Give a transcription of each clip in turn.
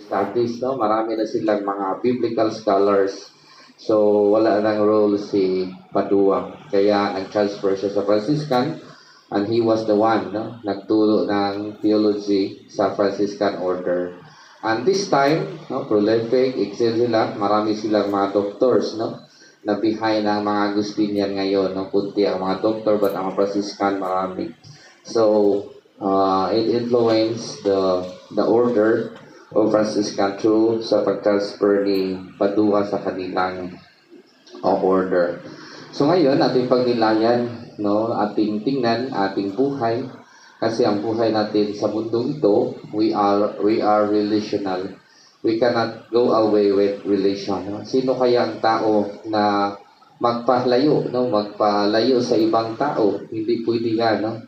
studies, no? Marami na silang mga biblical scholars. So, wala nang role si Padua. Kaya nag-transfer siya sa Franciscan and he was the one, no? Nagturo ng theology sa Franciscan order. And this time, no, prolific, excel sila, marami silang mga doctors, no? Na behind ang mga Agustinian ngayon, no? Kunti ang mga doctor, but ang mga Franciscan marami. So, it influenced the order of Franciscan through sa pag-transfer ni Padua sa kanilang order. So ngayon, ating pagnilayan, no, ating tingnan, ating buhay, kasi ang buhay natin sa mundong ito, we are relational. We cannot go away with relation. No? Sino kaya ang tao na magpalayo, no, magpalayo sa ibang tao? Hindi pwede yan, no?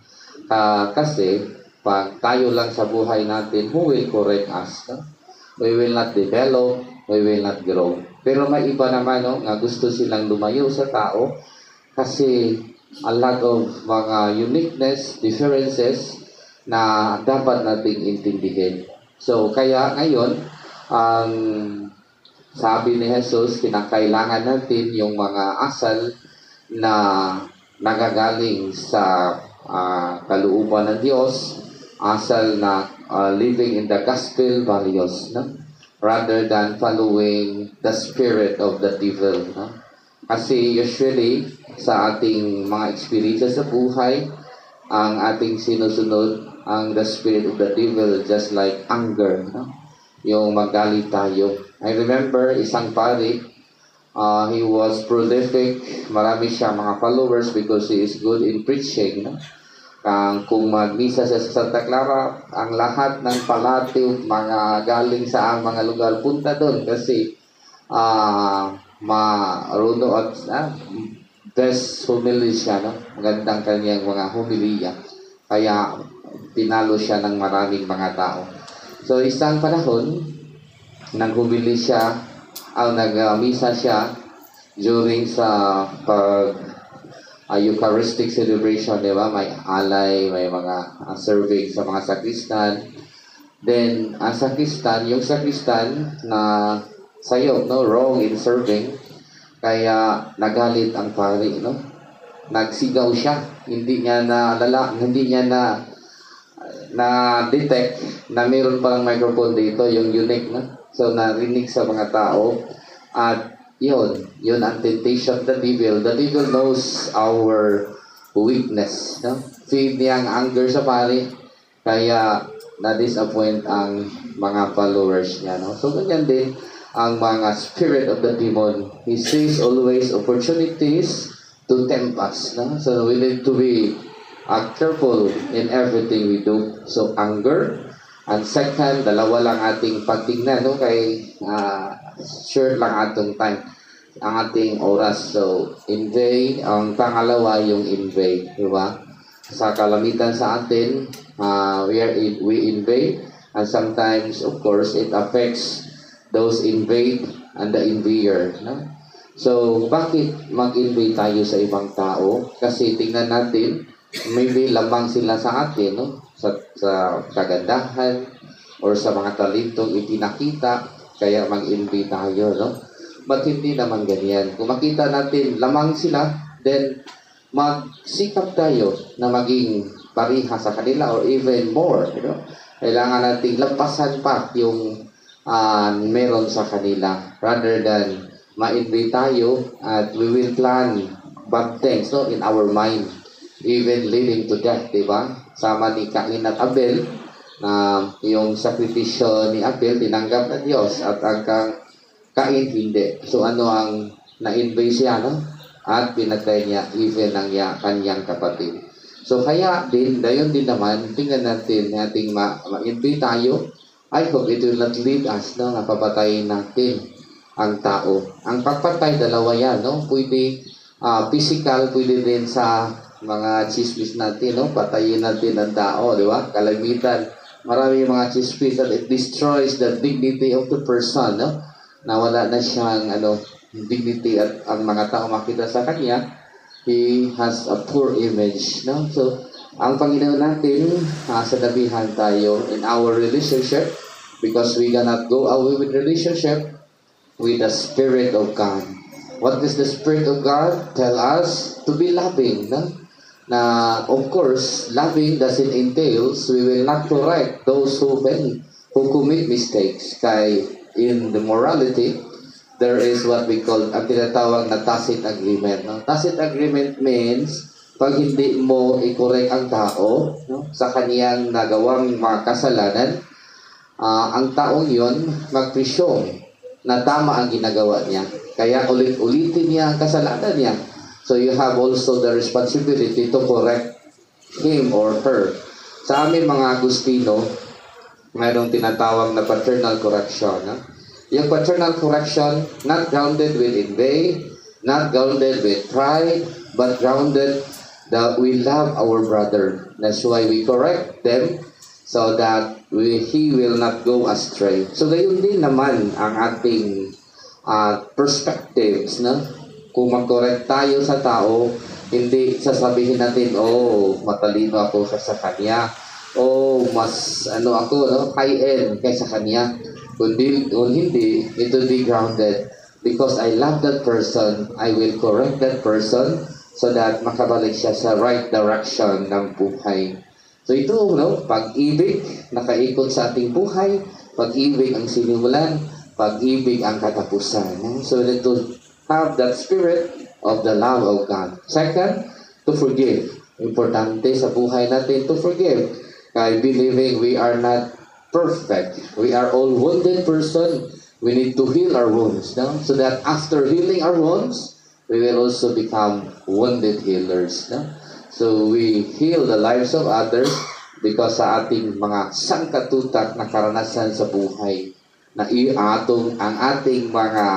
Kasi pag tayo lang sa buhay natin, who will correct us? No? We will not develop, we will not grow. Pero may iba naman, no, nga gusto silang lumayo sa tao kasi a lot of mga uniqueness, differences na dapat nating intindihin. So, kaya ngayon, ang sabi ni Jesus, kinakailangan natin yung mga asal na nagagaling sa kalooban ng Diyos, asal na living in the gospel values, no? Rather than following the spirit of the devil. No? Kasi usually, sa ating mga experiences sa buhay, ang ating sinusunod, ang the spirit of the devil, just like anger. No? Yung magalit tayo. I remember, isang pari, he was prolific, marami siya mga followers because he is good in preaching. No? Kung magmisa siya sa Santa Clara, ang lahat ng palatiw, mga galing sa ang mga lugar, punta doon kasi maruno at best homily siya, no? Magandang kanyang mga homilya. Kaya tinalo siya ng maraming mga tao. So isang panahon, nag-homily siya, nag-misa siya during sa Eucharistic celebration, di ba? May alay, may mga serving sa mga sakristan. Then, ang sakristan, yung sakristan na sayo, no? Wrong in serving. Kaya nagalit ang pari, no? Nagsigaw siya. Hindi niya na-detect na mayroon palang microphone dito, yung unique, no? So, narinig sa mga tao. At yun ang temptation of the devil. The devil knows our weakness, no? Feed niya ang anger sa pari, kaya na-disappoint ang mga followers niya, no? So, ganyan din ang mga spirit of the demon. He sees always opportunities to tempt us, no? So, we need to be careful in everything we do. So, anger. And second, dalawa lang ating pagtingnan, no? Kay short lang atong time, ang ating oras. So, invade. Ang pangalawa, yung invade. Diba? Sa kalamitan sa atin, we invade. And sometimes, of course, it affects those invade and the invader. No? So, bakit mag-invade tayo sa ibang tao? Kasi tingnan natin, maybe lamang sila sa atin, no? Sa kagandahan or sa mga talentong ipinakita, kaya mag-invade tayo, no? But hindi naman ganyan. Kung makita natin lamang sila, then magsikap tayo na maging pariha sa kanila or even more, you know? Kailangan nating lampasan pa yung meron sa kanila rather than ma-invade tayo at we will plan bad things, no, in our mind, even leading to death, diba? Sama ni Cain at Abel, na yung sakripisyo ni Abel tinanggap ng Diyos at ang Cain hindi. So ano ang na-invade siya, no? At pinatay niya even ang kanyang kapatid. So kaya din, dayon din naman, tingnan natin ating ma-invade tayo. I hope it will not lead us, no, na papatayin natin ang tao. Ang pagpatay, dalawa yan, no? Pwede physical, pwede din sa mga chismis natin, no? Patayin natin ang tao, di ba? Kalamitan, marami mga chismis that it destroys the dignity of the person, no? Nawala na siyang dignity at ang mga tao makita sa kanya, he has a poor image, no? So, ang Panginoon natin, sa dabihan tayo in our relationship, because we cannot go away with relationship with the Spirit of God. What is the Spirit of God? Tell us to be loving. No? Na, of course, loving doesn't entails we will not correct those who commit mistakes. Kay in the morality, there is what we call ang tinatawag na tacit agreement. No? Tacit agreement means pag hindi mo i-correct ang tao, no, sa kaniyang nagawang mga kasalanan, ang taong yon magpresyong na tama ang ginagawa niya. Kaya ulit-ulitin niya ang kasalanan niya. So you have also the responsibility to correct him or her. Sa amin mga Agustino, mayroong tinatawag na paternal correction. No? Yung paternal correction, not grounded with envy, not grounded with pride, but grounded that we love our brother. That's why we correct them so that he will not go astray. So gayon din naman ang ating perspectives. No? Kung mag-correct tayo sa tao, hindi sasabihin natin, oh, matalino ako sa kanya. Oh, mas ako, no? High-end kaysa kanya. Kung hindi, it will be grounded. Because I love that person, I will correct that person so that makabalik siya sa right direction ng buhay. So ito, no, pag-ibig, nakaikot sa ating buhay, pag-ibig ang sinimulan, pag-ibig ang katapusan. No? So that to have that spirit of the love of God. Second, to forgive. Importante sa buhay natin to forgive. Kaya believing we are not perfect. We are all wounded person. We need to heal our wounds. No? So that after healing our wounds, we will also become wounded healers. No? So we heal the lives of others because sa ating mga sangkatutak na karanasan sa buhay na ang ating mga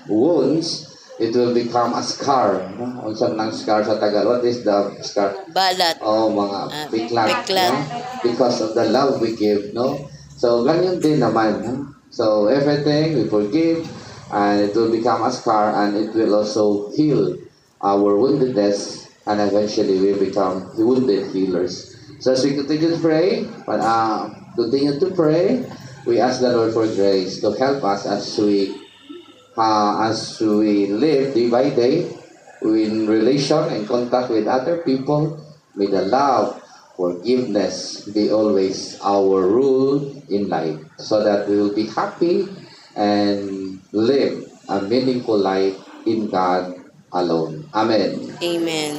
wounds, it will become a scar. No? Unsang ng scar sa Tagal. What is the scar? Balat. Oh, mga piklat. No? Because of the love we give. No? So, ganyan din naman. No? So, everything we forgive, and it will become a scar, and it will also heal our woundedness, and eventually we become wounded healers. So, as we continue to pray, we ask the Lord for grace to help us as we live day by day in relation and contact with other people. May the love, forgiveness be always our rule in life, so that we will be happy and live a meaningful life in God alone. Amen. Amen.